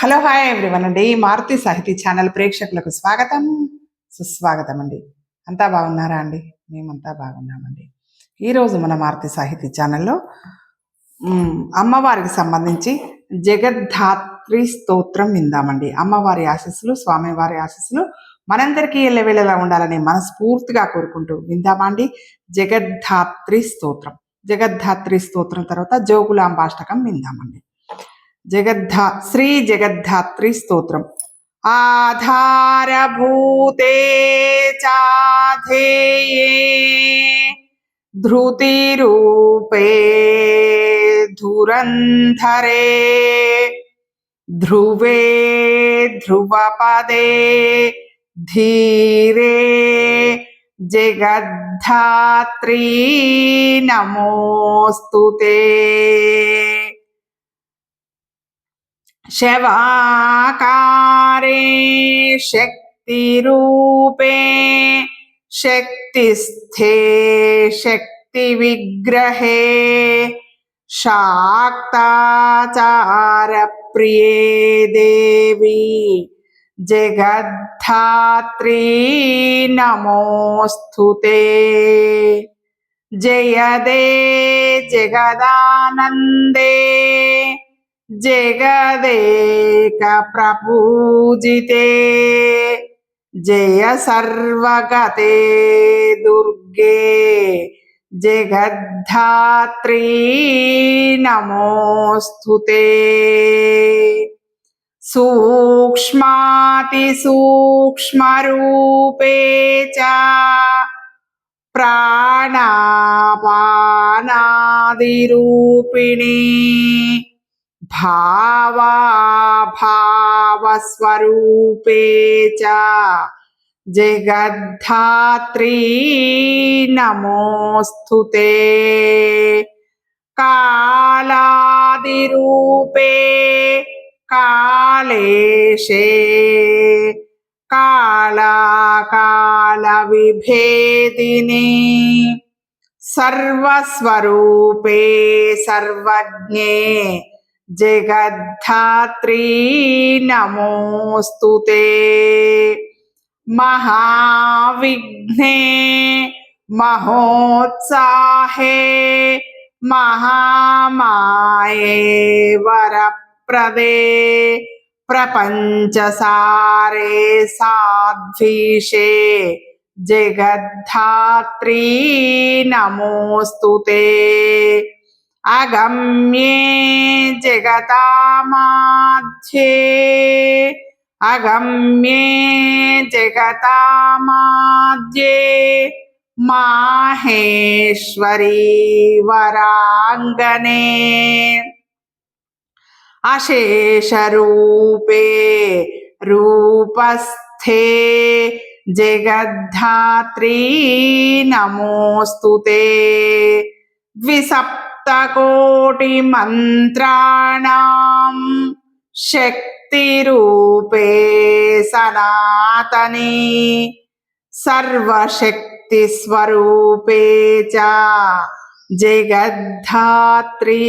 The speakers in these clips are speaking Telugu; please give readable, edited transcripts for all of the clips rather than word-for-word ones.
హలో హాయ్ ఎవ్రీవన్ అండి. మారుతి సాహితీ ఛానల్ ప్రేక్షకులకు స్వాగతం సుస్వాగతం అండి. అంతా బాగున్నారా అండి? మేమంతా బాగున్నామండి. ఈరోజు మన మారుతి సాహితీ ఛానల్లో అమ్మవారికి సంబంధించి జగద్ధాత్రి స్తోత్రం విందామండి. అమ్మవారి ఆశీస్సులు, స్వామివారి ఆశీస్సులు మనందరికీ ఎల్లవేళలా ఉండాలని మనస్ఫూర్తిగా కోరుకుంటూ విందామా అండి. జగద్ధాత్రి స్తోత్రం. జగద్ధాత్రి స్తోత్రం తర్వాత జోగులాంబాష్టకం విందామండి. శ్రీ జగద్ధాత్రి స్తోత్రం. ఆధారభూతే చాధేయే ధృతిరూపే ధురంధరే ధ్రువే ధ్రువపదే ధీరే జగద్ధాత్రీ నమోస్తుతే. శవాకారే శక్తిరూపే శక్తిస్థే శక్తి విగ్రహే శాక్తాచార ప్రియే దేవి జగద్ధాత్రీ నమోస్తుతే. జయదే జగదానందే జగదేక ప్రపూజితే జయ సర్వగతే దుర్గే జగద్ధాత్రీ నమోస్తుతే. సూక్ష్మాతి సూక్ష్మరూపే చ ప్రాణాపానాదిరూపిణి భావస్వరూపే చ జగద్ధాత్రీ నమోస్తుతే. కాలాదిరూపే కాళేశే కాళాకాల విభేదిని సర్వస్వరూపే సర్వజ్ఞే జగద్ధాత్రీ నమోస్తుతే. మహావిఘ్నే మహోత్సాహే మహామాయే వరప్రదే ప్రపంచసారే సాధ్వీషే జగద్ధాత్రీ నమోస్తుతే. అగమ్యే జగతామాధ్యే అగమ్యే జగతామాధ్యే మాహేశ్వరీ వరాంగనే అశేషరూపే రూపస్థే జగద్ధాత్రీ నమోస్తుతే. ద్విసప్తకోటి మంత్రాణం శక్తిరూపే సనాతనీ సర్వశక్తి స్వరూపే చ జగద్ధాత్రీ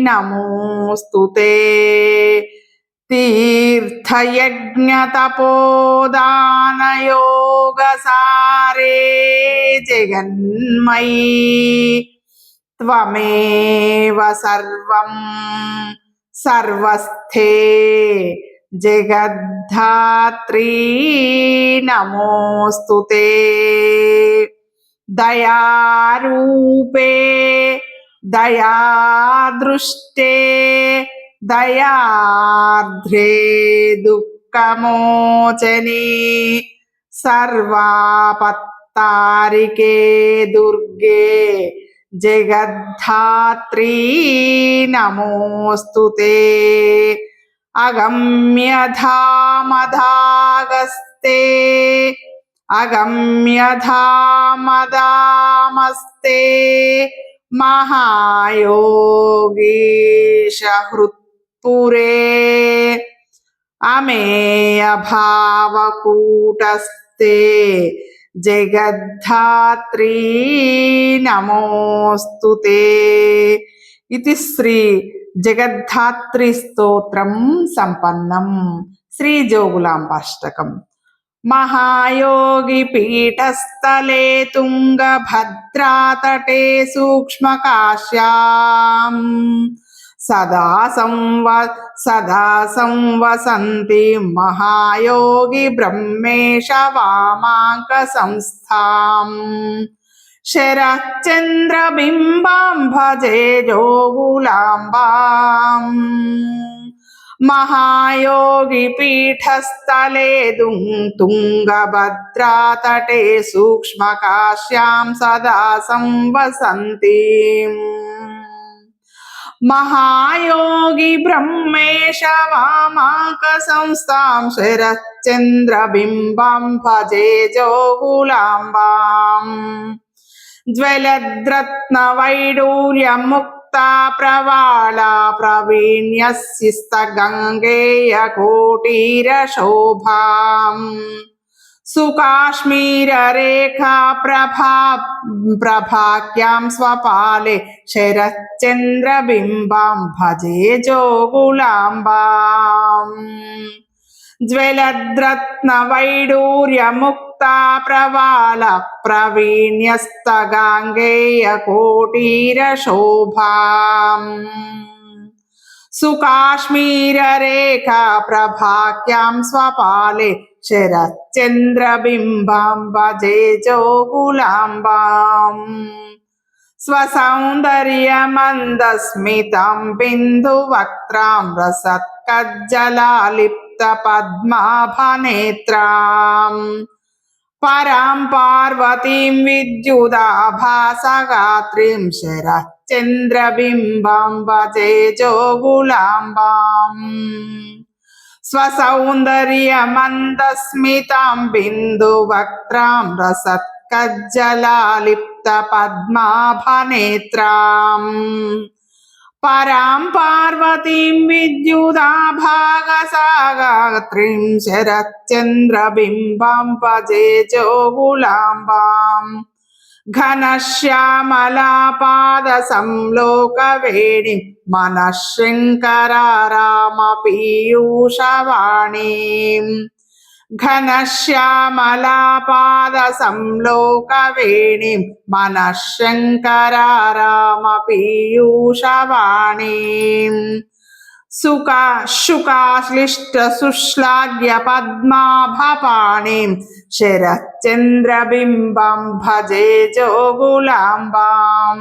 నమోస్తుతే. తీర్థయజ్ఞతపోదానయోగసారే జగన్మయీ త్వమేవ సర్వం సర్వస్థే జగద్ధాత్రీ నమోస్తుతే. దయారూపే దయాదృష్టే దయార్ధ్రే దుఃఖమోచనే సర్వాపత్తారికే దుర్గే జగద్ధాత్రీ నమోస్తుతే. అగమ్యధామధాగస్తే అగమ్యధామదామస్తే మహాయోగీశ హృత్పురే అమేయభావకూటస్థే జగద్ధాత్రీ నమోస్తుతే. ఇది శ్రీ జగద్ధాత్రి స్తోత్రం సంపన్నం. శ్రీ జోగులాంబాష్టకం. మహాయోగి పీఠస్థలే తుంగభద్రాతటే సూక్ష్మకాశ్యాం సదా సంవసంతి మహాయోగి బ్రహ్మేశ వామాంక సంస్థాం. శరచంద్రబింబాం భజే జోగులాంబాం. మహాయోగి పీఠస్థలే తుంగభద్రాతటే సూక్ష్మకాశ్యాం సదా సంవసంతి మహాయోగి బ్రహ్మేశ వామాక సంస్థాం. శరచంద్రబింబం భజే జోగులాంబాం. జ్వలద్రత్న వైడూర్యముక్తా ప్రవాళా ప్రవీణ్యశిస్త గంగేయ కోటీర శోభాం. సుకాశ్మీర రేఖా ప్రభాక్యాం స్వపాలే శరచంద్రబింబాం భజే జోగులాంబాం. జ్వలద్రత్న వైడూర్యముక్తా ప్రవాళ ప్రవీణ్యస్త గాంగేయ కోటీర శోభాం. సుకాశ్మీర రేఖా ప్రభాక్యాం స్వపాలే శరచంద్రబింబాం భజే జోగులాంబాం. స్వసౌందర్యమందస్మితం బిందువక్త్రాం రసత్కజ్జలాలిప్త పద్మాభనేత్రాం. పరాం పార్వతీం విద్యుదాభాసగాత్రీం శరచంద్రబింబాం భజే జోగులాంబాం. స్వసౌందర్యమందస్మితాం బిందువక్త్రాం రసత్కజ్జలాలిప్త పద్మాభనేత్రాం. పరాం పార్వతీం విద్యుదాభాసగాత్రీం శరచంద్రబింబాం భజే జోగులాంబాం. ఘనశ్యామలాపాద సంలోకవేణి మనఃశృంఖరారామ పీయూషవాణీం. ఘనశ్యామలాపాద సంలోకవేణి మనఃశృంఖరారామ పీయూషవాణీం. శుకాశ్లిష్ట సుశ్లాఘ్య పద్మాభపాణిం శరచంద్రబింబం భజే జోగులాంబాం.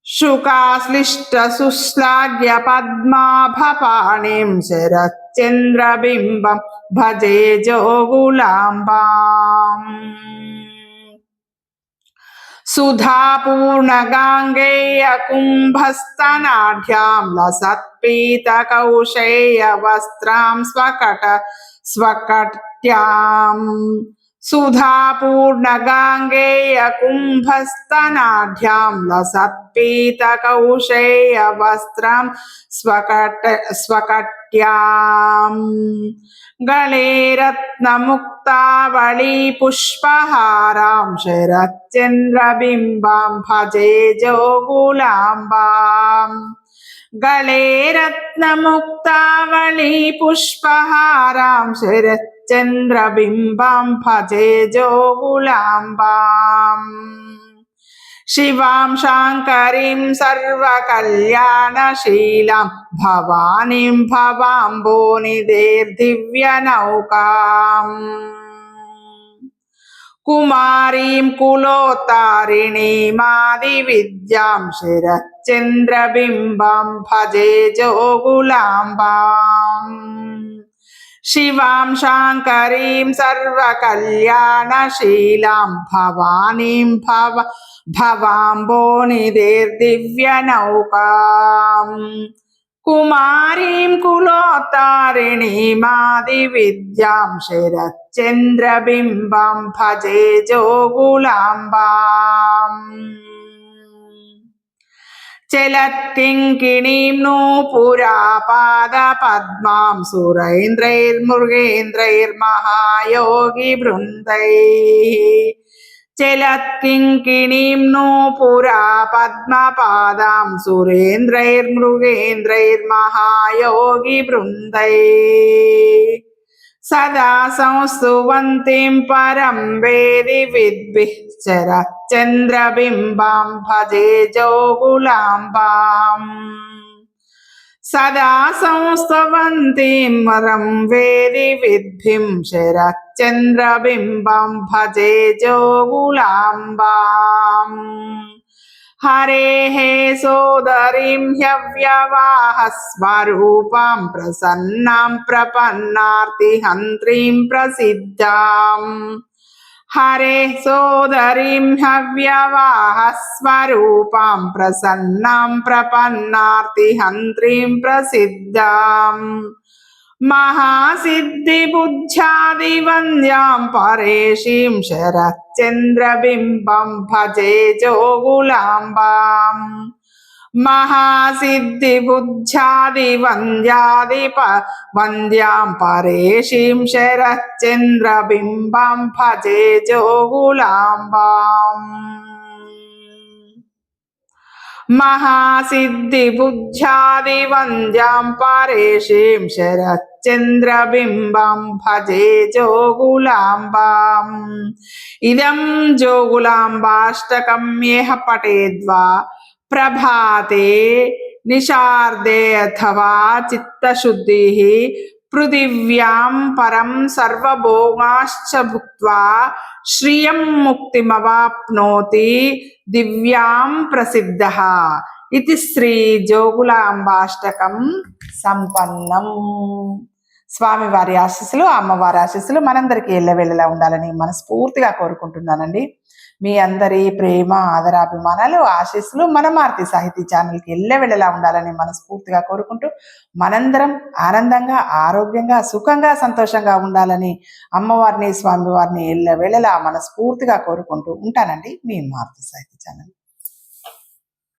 శుకాశ్లిష్ట సుశ్లాఘ్య పద్మాభపాణిం శరచంద్రబింబం భజే జోగులాంబాం. సుధాపూర్ణగాంగేయ కుంభస్తనాఢ్యాం లసత్పీతకౌశేయ వస్త్రాం స్వకట్యాం. సుధాపూర్ణగాంగేయ కుంభస్తనాఢ్యాం లసత్పీతకౌశేయ వస్త్రాం స్వకట్యాం. గళే రత్నముక్తావళీ పుష్పహారాం శరచంద్రబింబాం భజే జోగులాంబాం. గళే రత్నముక్తావళీ పుష్పహారాం శరచంద్రబింబాం భజే జోగులాంబాం. శివాం శాంకరీం సర్వకళ్యాణశీలాం భవానీం భవాంబోనిధేర్దివ్యనౌకాం. కుమారీం కులోత్తారిణీమాదివిద్యాం శరచంద్రబింబాం భజే జోగులాంబాం. శివాం శాంకరీం సర్వకళ్యాణశీలాం భవానీం భవాంబోనిధేర్దివ్యనౌకాం. కుమారీం కులోత్తారిణీమాదివిద్యాం శరచంద్రబింబాం భజే జోగులాంబాం. చలత్కింకిణీం నూపురాపాదపద్మాం సురైంద్రైర్మృగేంద్రైర్మహాయోగి బృందైః. చలత్కింకిణీం ను పురా పద్మపాదాం సురేంద్రైర్మృగేంద్రైర్మహాయోగి బృందై సదా సంస్తువంతిం పరం వేది విద్భిః చంద్రబింబాం భజే జోగులాంబాం సదా సంస్తవంతిం వరం వేది విద్భిం శరచంద్రబింబం భజే జోగులాంబాం హరేః సోదరీం హ్యవ్యవాహ స్వరూపాం ప్రసన్నాం ప్రపన్నార్తిహంత్రీం ప్రసిద్ధాం హరేః సోదరీం హ్యవ్యవాహ స్వరూపాం ప్రసన్నాం ప్రపన్నార్తిహంత్రీం ప్రసిద్ధాం మహాసిద్ధిబుద్ధ్యాదివంద్యాం పరేషీం శరచంద్రబింబం భజే జోగులాంబాం మహాసిద్ధిబుద్ధ్యాదివంద్యాం పరేషీం శరచంద్రబింబం భజే జోగులాంబాం మహాసిద్ధిబుద్ధ్యాదివంద్యాం పరేషీం శరచంద్రబింబం భజే జోగులాంబాం ఇదం జోగులాంబాష్టకం యః పఠేద్వా ప్రభాతే నిషార్దే అథవా చిత్తశుద్ధిః పృథివ్యాం పరం సర్వభోగాశ్చ భుక్త్వా శ్రియం ముక్తిమవాప్నోతి దివ్యాం ప్రసిద్ధః ఇది శ్రీ జోగులాంబాష్టకం సంపన్నం. స్వామివారి ఆశీస్సులు, అమ్మవారి ఆశీస్సులు మనందరికీ ఎల్లవేళలా ఉండాలని మనస్ఫూర్తిగా కోరుకుంటున్నానండి. మీ అందరి ప్రేమ, ఆదరాభిమానాలు, ఆశీస్సులు మన మారుతి సాహితీ ఛానల్కి ఎల్లవేళలా ఉండాలని మనస్ఫూర్తిగా కోరుకుంటూ మనందరం ఆనందంగా, ఆరోగ్యంగా, సుఖంగా, సంతోషంగా ఉండాలని అమ్మవారిని, స్వామివారిని ఎల్లవేళలా మనస్ఫూర్తిగా కోరుకుంటూ ఉంటానండి. మీ మారుతి సాహితీ ఛానల్.